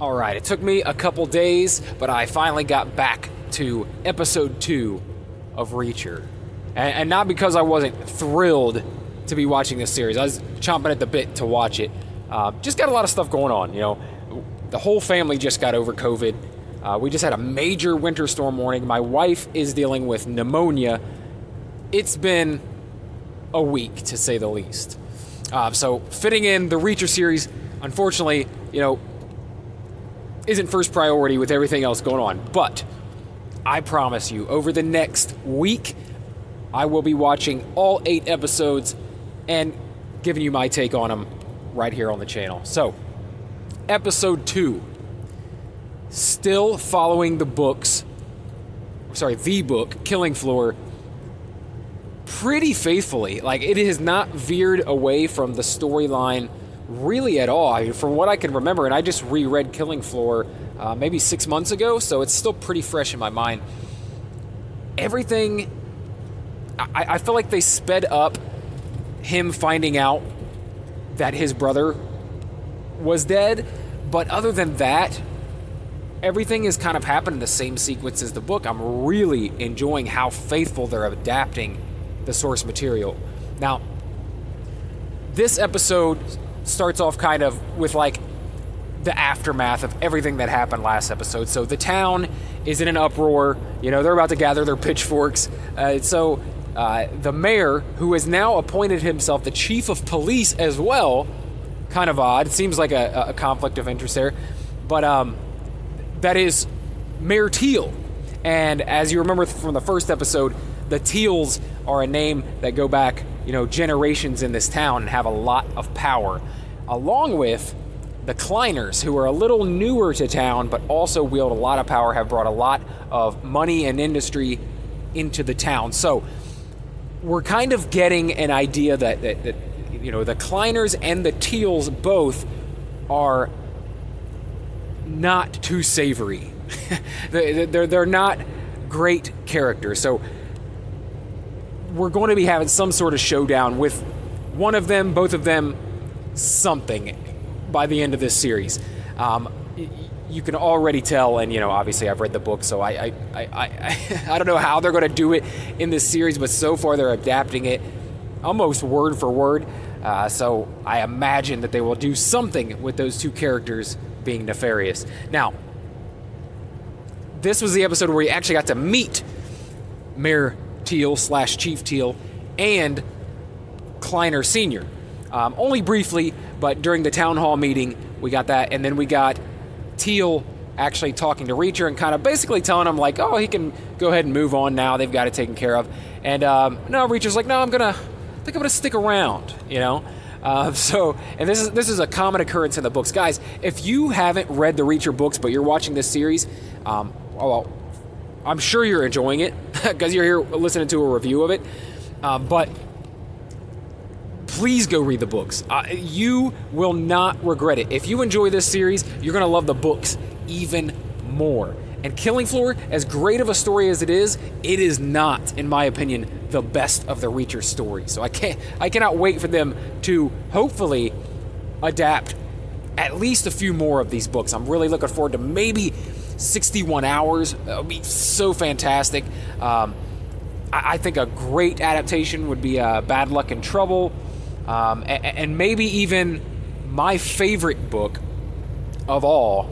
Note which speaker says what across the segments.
Speaker 1: All right, it took me a couple days, but I finally got back to episode 2 of Reacher. And not because I wasn't thrilled to be watching this series. I was chomping at the bit to watch it. Just got a lot of stuff going on, you know. The whole family just got over COVID. We just had a major winter storm warning. My wife is dealing with pneumonia. It's been a week, to say the least. So fitting in the Reacher series, unfortunately, you know, isn't first priority with everything else going on. But I promise you, over the next week, I will be watching all 8 episodes and giving you my take on them right here on the channel. So, episode 2, still following the book, Killing Floor, pretty faithfully. Like, it has not veered away from the storyline really at all. I mean, from what I can remember, and I just reread Killing Floor maybe 6 months ago, so it's still pretty fresh in my mind. Everything, I feel like they sped up him finding out that his brother was dead, but other than that, everything has kind of happened in the same sequence as the book. I'm really enjoying how faithful they're adapting the source material. Now, this episode starts off kind of with like the aftermath of everything that happened last episode. So the town is in an uproar. You know, they're about to gather their pitchforks. The mayor, who has now appointed himself the chief of police as well, kind of odd. It seems like a conflict of interest there. But that is Mayor Teal. And as you remember from the first episode, the Teals are a name that go back, you know, generations in this town and have a lot of power, along with the Kleiners, who are a little newer to town but also wield a lot of power, have brought a lot of money and industry into the town. So we're kind of getting an idea that you know, the Kleiners and the Teals both are not too savory. They're not great characters. So we're going to be having some sort of showdown with one of them, both of them, something by the end of this series. You can already tell, and you know, obviously I've read the book, so I don't know how they're going to do it in this series, but so far they're adapting it almost word for word. So I imagine that they will do something with those two characters being nefarious. Now, this was the episode where we actually got to meet Mayor Teal / Chief Teal and Kleiner Sr. Only briefly, but during the town hall meeting, we got that, and then we got Teal actually talking to Reacher and kind of basically telling him, like, oh, he can go ahead and move on now. They've got it taken care of. And no, Reacher's like, no, I think I'm gonna stick around, you know? And this is a common occurrence in the books. Guys, if you haven't read the Reacher books, but you're watching this series, well, I'm sure you're enjoying it because you're here listening to a review of it. But please go read the books. You will not regret it. If you enjoy this series, you're going to love the books even more. And Killing Floor, as great of a story as it is not, in my opinion, the best of the Reacher stories. So I cannot wait for them to hopefully adapt at least a few more of these books. I'm really looking forward to maybe 61 Hours. That would be so fantastic. I think a great adaptation would be Bad Luck and Trouble. And maybe even my favorite book of all,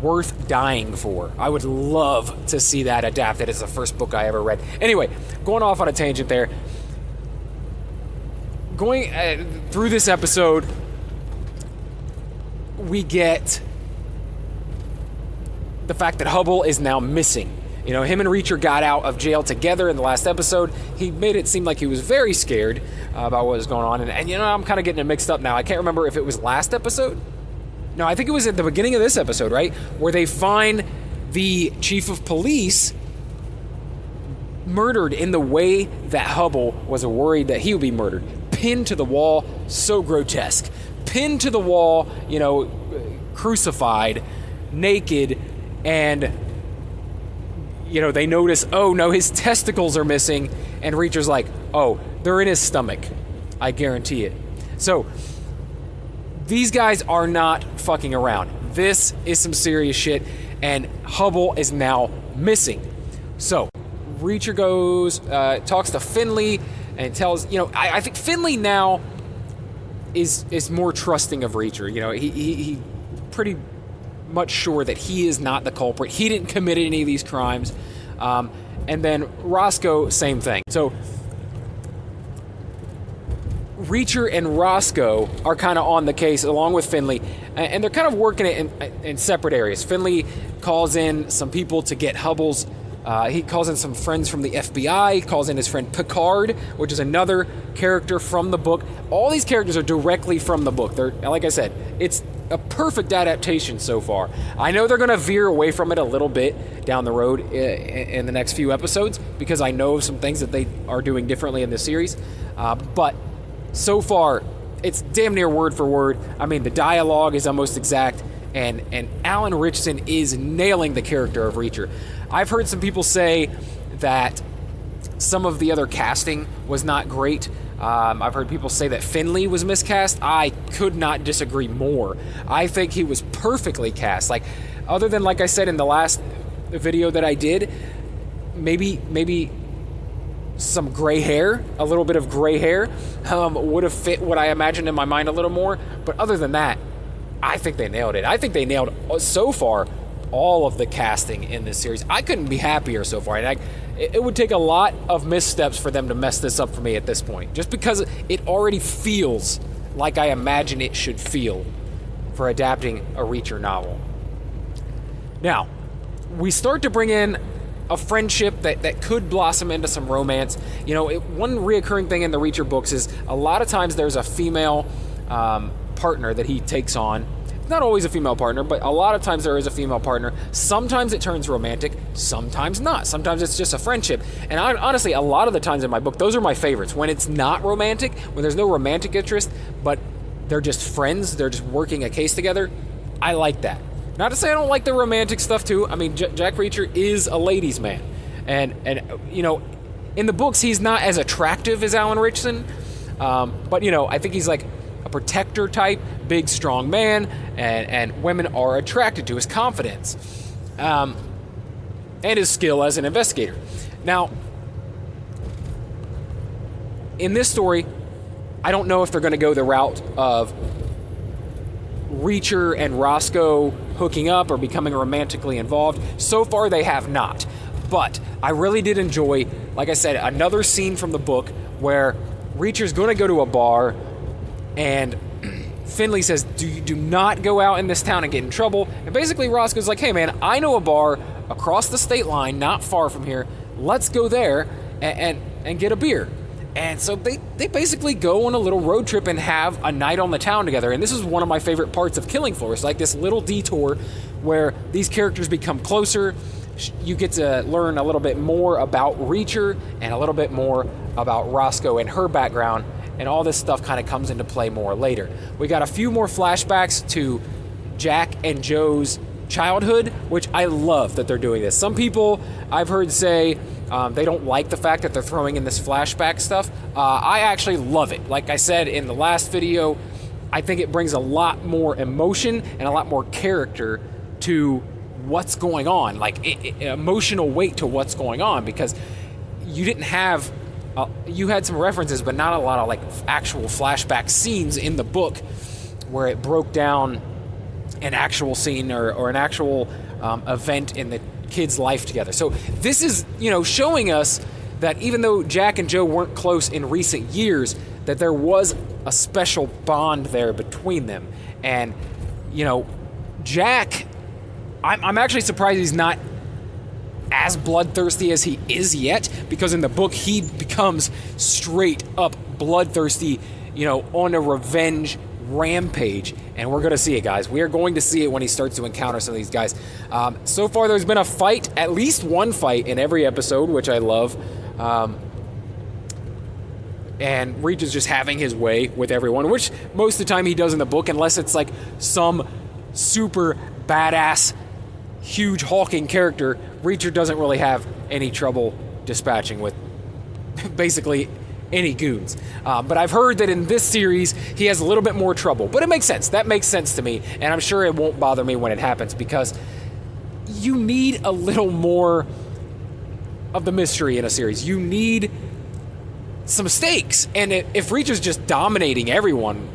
Speaker 1: Worth Dying For. I would love to see that adapted. It's the first book I ever read. Anyway, going off on a tangent there. Going through this episode, we get the fact that Hubble is now missing. You know, him and Reacher got out of jail together in the last episode. He made it seem like he was very scared about what was going on. And you know, I'm kind of getting it mixed up now. I can't remember if it was last episode. No, I think it was at the beginning of this episode, right? Where they find the chief of police murdered in the way that Hubble was worried that he would be murdered. Pinned to the wall, so grotesque. Pinned to the wall, you know, crucified, naked, and you know, they notice, oh no, his testicles are missing, and Reacher's like, oh, they're in his stomach. I guarantee it. So these guys are not fucking around. This is some serious shit, and Hubble is now missing. So Reacher goes, talks to Finley, and tells, I think Finley now is more trusting of Reacher. He pretty much sure that he is not the culprit. He didn't commit any of these crimes. And then Roscoe, same thing. So Reacher and Roscoe are kind of on the case along with Finley, and they're kind of working it in separate areas. Finley calls in some people to get Hubble's, he calls in some friends from the FBI, he calls in his friend Picard, which is another character from the book. All these characters are directly from the book. They're, like I said, it's a perfect adaptation so far. I know they're going to veer away from it a little bit down the road in the next few episodes, because I know some things that they are doing differently in this series, but so far, it's damn near word for word. I mean, the dialogue is almost exact, and Alan Ritchson is nailing the character of Reacher. I've heard some people say that some of the other casting was not great. I've heard people say that Finley was miscast. I could not disagree more. I think he was perfectly cast. Like, other than, like I said in the last video that I did, maybe some gray hair, a little bit of gray hair, would have fit what I imagined in my mind a little more. But other than that, I think they nailed it. I think they nailed, so far, all of the casting in this series. I couldn't be happier so far. And it would take a lot of missteps for them to mess this up for me at this point, just because it already feels like I imagine it should feel for adapting a Reacher novel. Now, we start to bring in a friendship that could blossom into some romance. One reoccurring thing in the Reacher books is a lot of times there's a female partner that he takes on. Not always a female partner, but a lot of times there is a female partner. Sometimes it turns romantic, sometimes not. Sometimes it's just a friendship. And honestly, a lot of the times in my book, those are my favorites. When it's not romantic, when there's no romantic interest, but they're just friends, they're just working a case together, I like that. Not to say I don't like the romantic stuff too. I mean, Jack Reacher is a ladies' man. And in the books, he's not as attractive as Alan Ritchson. But, I think he's like a protector type, big, strong man, and women are attracted to his confidence and his skill as an investigator. Now, in this story, I don't know if they're going to go the route of Reacher and Roscoe hooking up or becoming romantically involved. So far, they have not. But I really did enjoy, like I said, another scene from the book where Reacher's going to go to a bar, and Finley says, do not go out in this town and get in trouble. And basically Roscoe's like, hey man, I know a bar across the state line, not far from here. Let's go there and get a beer. And so they basically go on a little road trip and have a night on the town together. And this is one of my favorite parts of Killing Floor. It's like this little detour where these characters become closer. You get to learn a little bit more about Reacher and a little bit more about Roscoe and her background. And all this stuff kind of comes into play more later. We got a few more flashbacks to Jack and Joe's childhood, which I love that they're doing this. Some people I've heard say they don't like the fact that they're throwing in this flashback stuff. I actually love it. Like I said in the last video, I think it brings a lot more emotion and a lot more character to what's going on, like emotional weight to what's going on, because you didn't have you had some references, but not a lot of like actual flashback scenes in the book where it broke down an actual scene or an actual event in the kid's life together. So this is, showing us that even though Jack and Joe weren't close in recent years, that there was a special bond there between them. And, Jack, I'm actually surprised he's not as bloodthirsty as he is yet, because in the book he becomes straight up bloodthirsty, on a revenge rampage, and we're going to see it, guys. We are going to see it when he starts to encounter some of these guys. So far there's been a fight, at least one fight in every episode, which I love, and Reacher's just having his way with everyone, which most of the time he does in the book, unless it's like some super badass huge hulking character. Reacher doesn't really have any trouble dispatching with basically any goons. But I've heard that in this series, he has a little bit more trouble. But it makes sense. That makes sense to me. And I'm sure it won't bother me when it happens, because you need a little more of the mystery in a series. You need some stakes. And if Reacher's just dominating everyone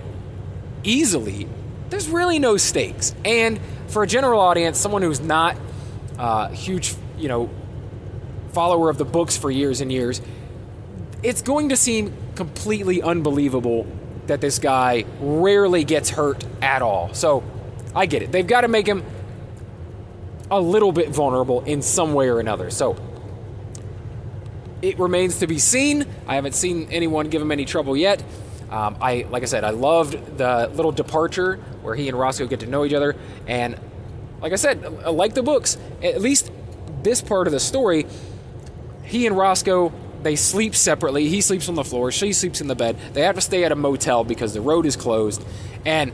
Speaker 1: easily, there's really no stakes. And for a general audience, someone who's not a huge, follower of the books for years and years, it's going to seem completely unbelievable that this guy rarely gets hurt at all. So I get it. They've got to make him a little bit vulnerable in some way or another. So it remains to be seen. I haven't seen anyone give him any trouble yet. Like I said, I loved the little departure where he and Roscoe get to know each other. And like I said, I like the books. At least this part of the story, he and Roscoe, they sleep separately. He sleeps on the floor. She sleeps in the bed. They have to stay at a motel because the road is closed. And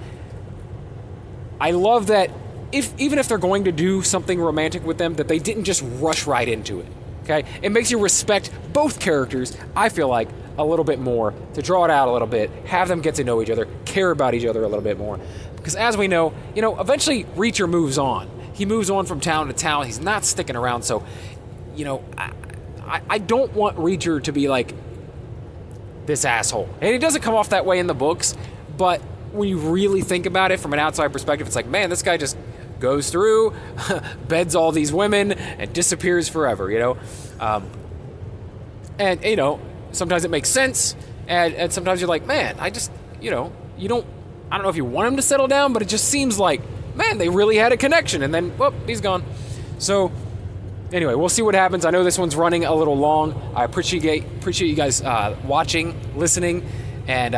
Speaker 1: I love that even if they're going to do something romantic with them, that they didn't just rush right into it. Okay? It makes you respect both characters, I feel like, a little bit more, to draw it out a little bit, have them get to know each other, care about each other a little bit more. Because as we know, eventually Reacher moves on. He moves on from town to town. He's not sticking around. So, I don't want Reacher to be like this asshole. And he doesn't come off that way in the books, but when you really think about it from an outside perspective, it's like, man, this guy just goes through, beds all these women, and disappears forever, And, sometimes it makes sense, and sometimes you're like, man, I just, I don't know if you want him to settle down, but it just seems like, man, they really had a connection, and then, whoop, he's gone. So, anyway, we'll see what happens. I know this one's running a little long. I appreciate you guys watching, listening, and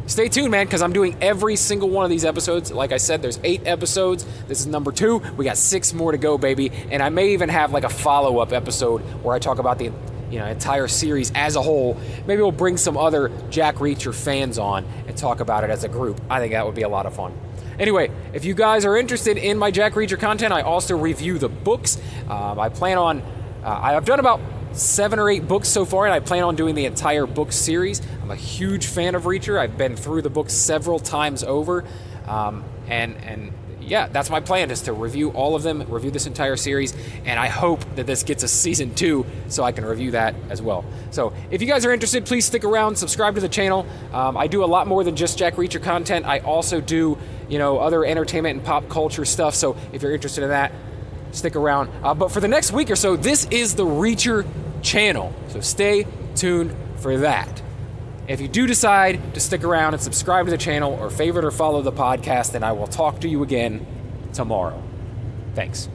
Speaker 1: stay tuned, man, because I'm doing every single one of these episodes. Like I said, there's 8 episodes. This is number 2. We got 6 more to go, baby. And I may even have like a follow-up episode where I talk about the entire series as a whole. Maybe we'll bring some other Jack Reacher fans on and talk about it as a group. I think that would be a lot of fun. Anyway, if you guys are interested in my Jack Reacher content, I also review the books. I plan on, I've done about 7 or 8 books so far, and I plan on doing the entire book series. I'm a huge fan of Reacher. I've been through the books several times over, and yeah, that's my plan, is to review all of them, review this entire series, and I hope that this gets a season 2 so I can review that as well. So if you guys are interested, please stick around, subscribe to the channel. I do a lot more than just Jack Reacher content. I also do, other entertainment and pop culture stuff, so if you're interested in that, stick around. But for the next week or so, this is the Reacher channel, so stay tuned for that. If you do decide to stick around and subscribe to the channel or favorite or follow the podcast, then I will talk to you again tomorrow. Thanks.